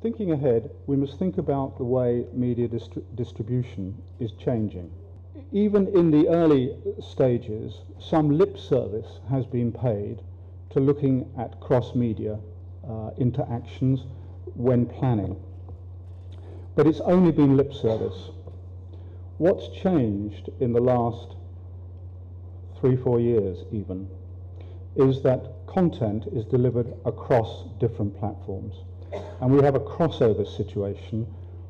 Thinking ahead, we must think about the way media distribution is changing. Even in the early stages, some lip service has been paid to looking at cross-media interactions when planning. But it's only been lip service. What's changed in the last 3-4 years even is that content is delivered across different platforms. And we have a crossover situation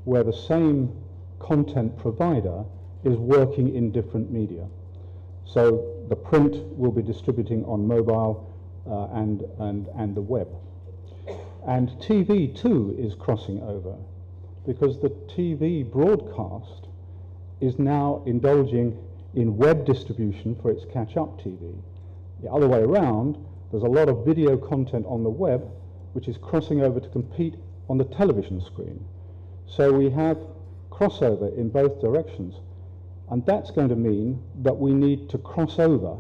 where the same content provider is working in different media. So the print will be distributing on mobile and the web. And TV too is crossing over, because the TV broadcast is now indulging in web distribution for its catch-up TV. The other way around, there's a lot of video content on the web which is crossing over to compete on the television screen. So we have crossover in both directions, and that's going to mean that we need to cross over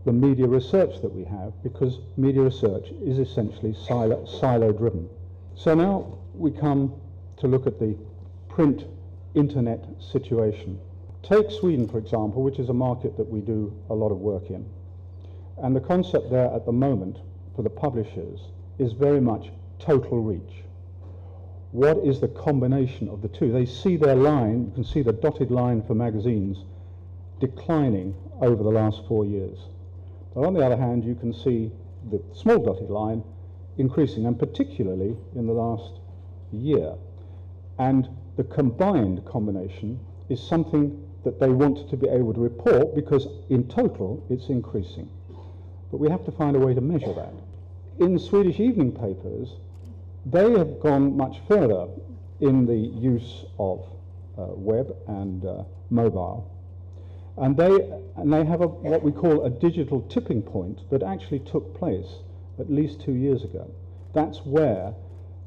the media research that we have, because media research is essentially silo-driven. So now we come to look at the print internet situation. Take Sweden, for example, which is a market that we do a lot of work in. And the concept there at the moment for the publishers is very much total reach. What is the combination of the two? They see their line, you can see the dotted line for magazines declining over the last 4 years. But on the other hand, you can see the small dotted line increasing, and particularly in the last year. And the combined combination is something that they want to be able to report, because in total it's increasing. But we have to find a way to measure that. In Swedish evening papers, they have gone much further in the use of web and mobile. And they have what we call a digital tipping point that actually took place at least 2 years ago. That's where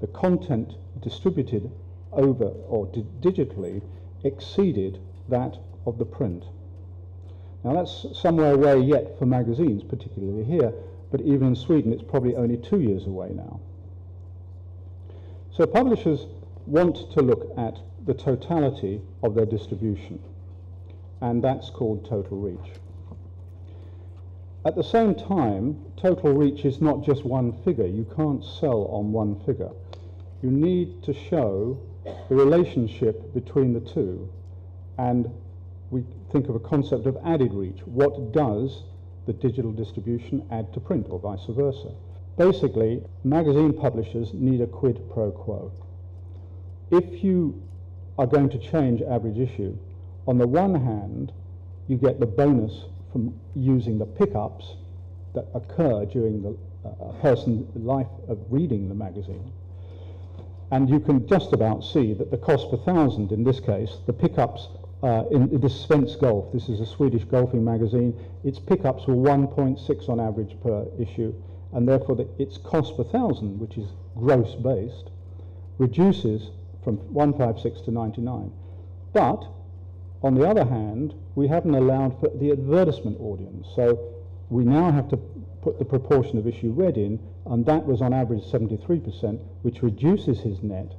the content distributed over or digitally exceeded that of the print. Now that's somewhere away yet for magazines, particularly here, but even in Sweden it's probably only 2 years away now. So publishers want to look at the totality of their distribution, and that's called total reach. At the same time, total reach is not just one figure. You can't sell on one figure. You need to show the relationship between the two, and we think of a concept of added reach. What does the digital distribution add to print, or vice versa? Basically, magazine publishers need a quid pro quo. If you are going to change average issue, on the one hand, you get the bonus from using the pickups that occur during the a person's life of reading the magazine. And you can just about see that the cost per thousand, in this case, the pickups in the Svensk Golf, this is a Swedish golfing magazine, its pickups were 1.6 on average per issue, and therefore its cost per thousand, which is gross based, reduces from 156 to 99. But on the other hand, we haven't allowed for the advertisement audience, so we now have to put the proportion of issue read in, and that was on average 73%, which reduces his net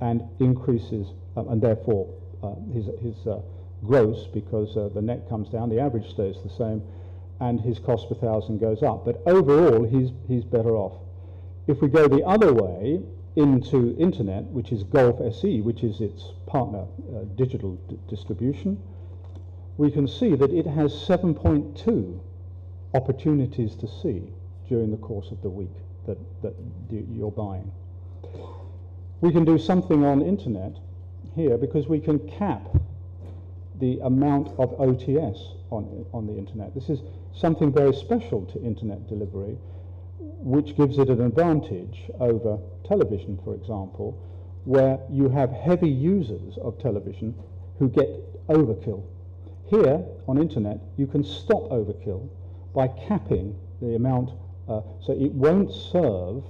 and increases, and therefore his gross, because the net comes down, the average stays the same, and his cost per thousand goes up. But overall, he's better off. If we go the other way into internet, which is Golf SE, which is its partner digital distribution, we can see that it has 7.2 opportunities to see during the course of the week that you're buying. We can do something on internet here, because we can cap the amount of OTS on the internet. This is something very special to internet delivery, which gives it an advantage over television, for example, where you have heavy users of television who get overkill. Here on internet, you can stop overkill by capping the amount, so it won't serve,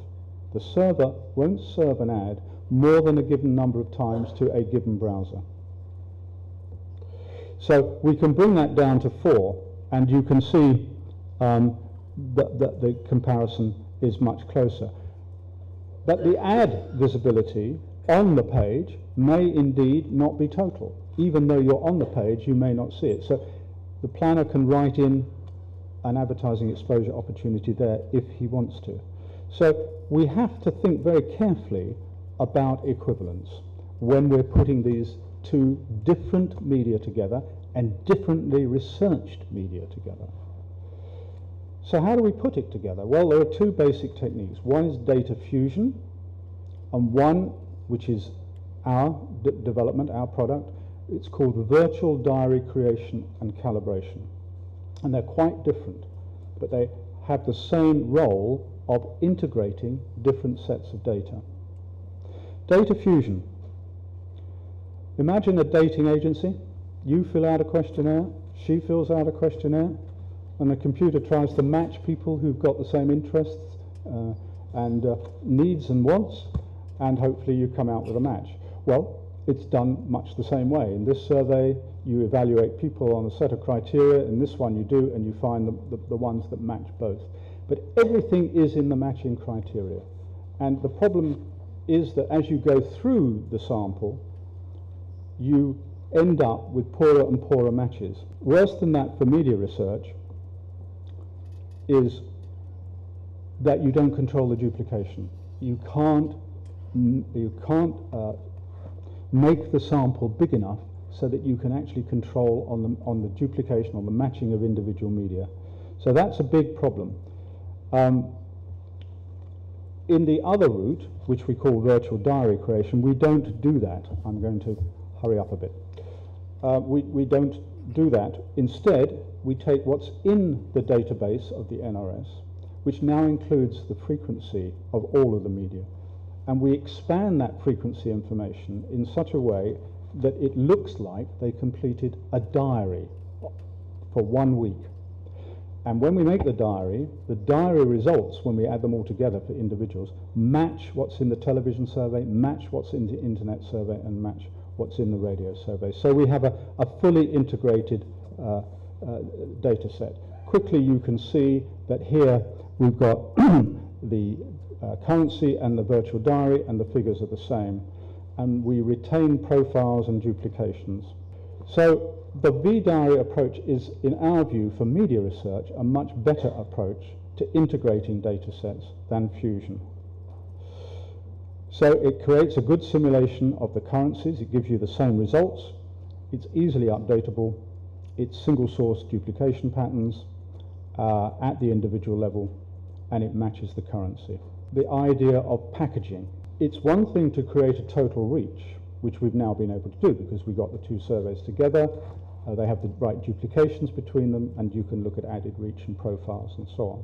the server won't serve an ad more than a given number of times to a given browser. So we can bring that down to 4, and you can see that the comparison is much closer. But the ad visibility on the page may indeed not be total. Even though you're on the page, you may not see it. So the planner can write in an advertising exposure opportunity there if he wants to. So we have to think very carefully about equivalence when we're putting these two different media together and differently researched media together. So how do we put it together? Well, there are two basic techniques. One is data fusion, and one, which is our development, our product, it's called virtual diary creation and calibration. And they're quite different, but they have the same role of integrating different sets of data. Data fusion. Imagine a dating agency. You fill out a questionnaire, she fills out a questionnaire, and the computer tries to match people who've got the same interests and needs and wants, and hopefully you come out with a match. Well, it's done much the same way. In this survey, you evaluate people on a set of criteria. In this one you do, and you find the ones that match both. But everything is in the matching criteria. And the problem is that as you go through the sample, you end up with poorer and poorer matches. Worse than that for media research is that you don't control the duplication. You can't make the sample big enough so that you can actually control on the duplication, on the matching of individual media. So that's a big problem. In the other route, which we call virtual diary creation, we don't do that. I'm going to hurry up a bit. We don't do that. Instead, we take what's in the database of the NRS, which now includes the frequency of all of the media, and we expand that frequency information in such a way that it looks like they completed a diary for 1 week. And when we make the diary results, when we add them all together for individuals, match what's in the television survey, match what's in the internet survey, and match what's in the radio survey. So we have a fully integrated data set. Quickly you can see that here we've got the currency and the virtual diary, and the figures are the same. And we retain profiles and duplications. So the V-diary approach is, in our view, for media research, a much better approach to integrating data sets than fusion. So it creates a good simulation of the currencies, it gives you the same results, it's easily updatable, it's single source duplication patterns at the individual level, and it matches the currency. The idea of packaging. It's one thing to create a total reach, which we've now been able to do because we got the two surveys together, they have the right duplications between them, and you can look at added reach and profiles and so on.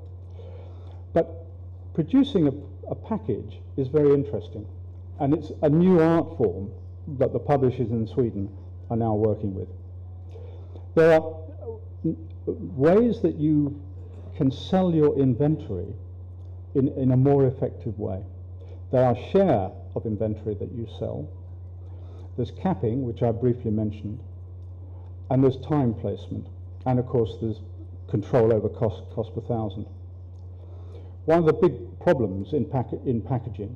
But producing a package is very interesting, and it's a new art form that the publishers in Sweden are now working with. There are ways that you can sell your inventory in a more effective way. There are share of inventory that you sell. There's capping, which I briefly mentioned, and there's time placement, and of course there's control over cost per thousand. One of the big problems in packaging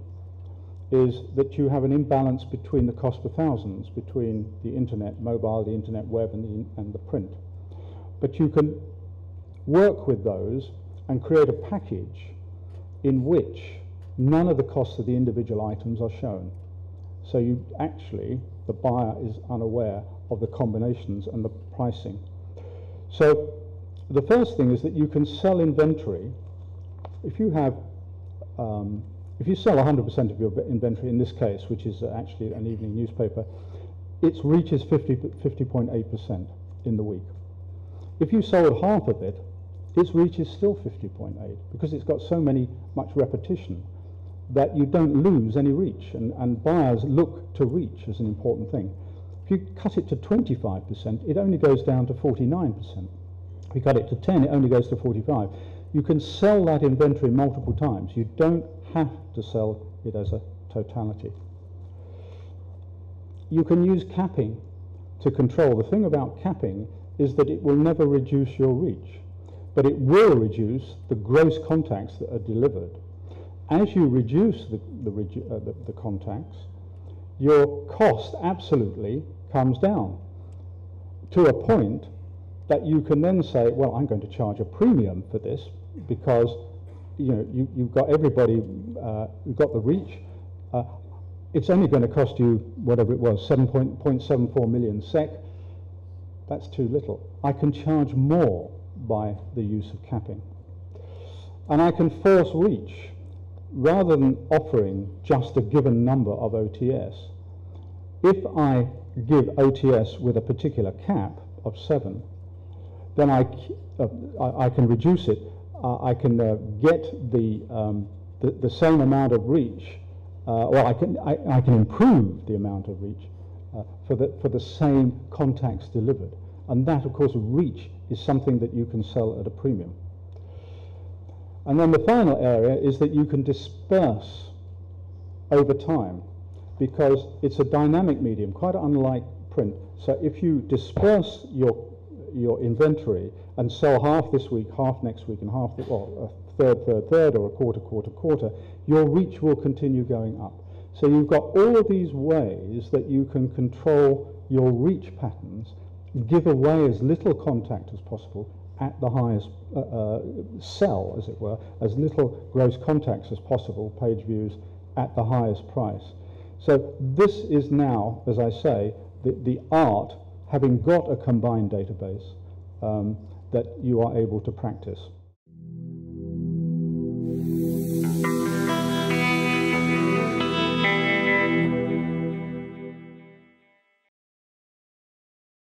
is that you have an imbalance between the cost per thousands, between the internet mobile, the internet web, and the print. But you can work with those and create a package in which none of the costs of the individual items are shown. So you actually, the buyer is unaware of the combinations and the pricing. So the first thing is that you can sell inventory. If you have, if you sell 100% of your inventory in this case, which is actually an evening newspaper, its reach is 50.8% in the week. If you sold half of it, its reach is still 50.8 because it's got so much repetition that you don't lose any reach, and buyers look to reach as an important thing. If you cut it to 25%, it only goes down to 49%. If you cut it to 10, it only goes to 45. You can sell that inventory multiple times. You don't have to sell it as a totality. You can use capping to control. The thing about capping is that it will never reduce your reach, but it will reduce the gross contacts that are delivered. As you reduce the contacts, your cost absolutely comes down to a point that you can then say, well, I'm going to charge a premium for this because you've got everybody, you've got the reach. It's only going to cost you whatever it was, 7.74 million SEK. That's too little. I can charge more by the use of capping. And I can force reach. Rather than offering just a given number of OTS, if I give OTS with a particular cap of 7, then I can reduce it. I can get the same amount of reach. Well, I can improve the amount of reach for the same contacts delivered. And that, of course, reach is something that you can sell at a premium. And then the final area is that you can disperse over time, because it's a dynamic medium, quite unlike print. So if you disperse your inventory and sell half this week, half next week, and half or a third, or a quarter, your reach will continue going up. So you've got all of these ways that you can control your reach patterns, give away as little contact as possible at the highest sell, as it were, as little gross contacts as possible, page views, at the highest price. So this is now, as I say, the art, having got a combined database, that you are able to practice.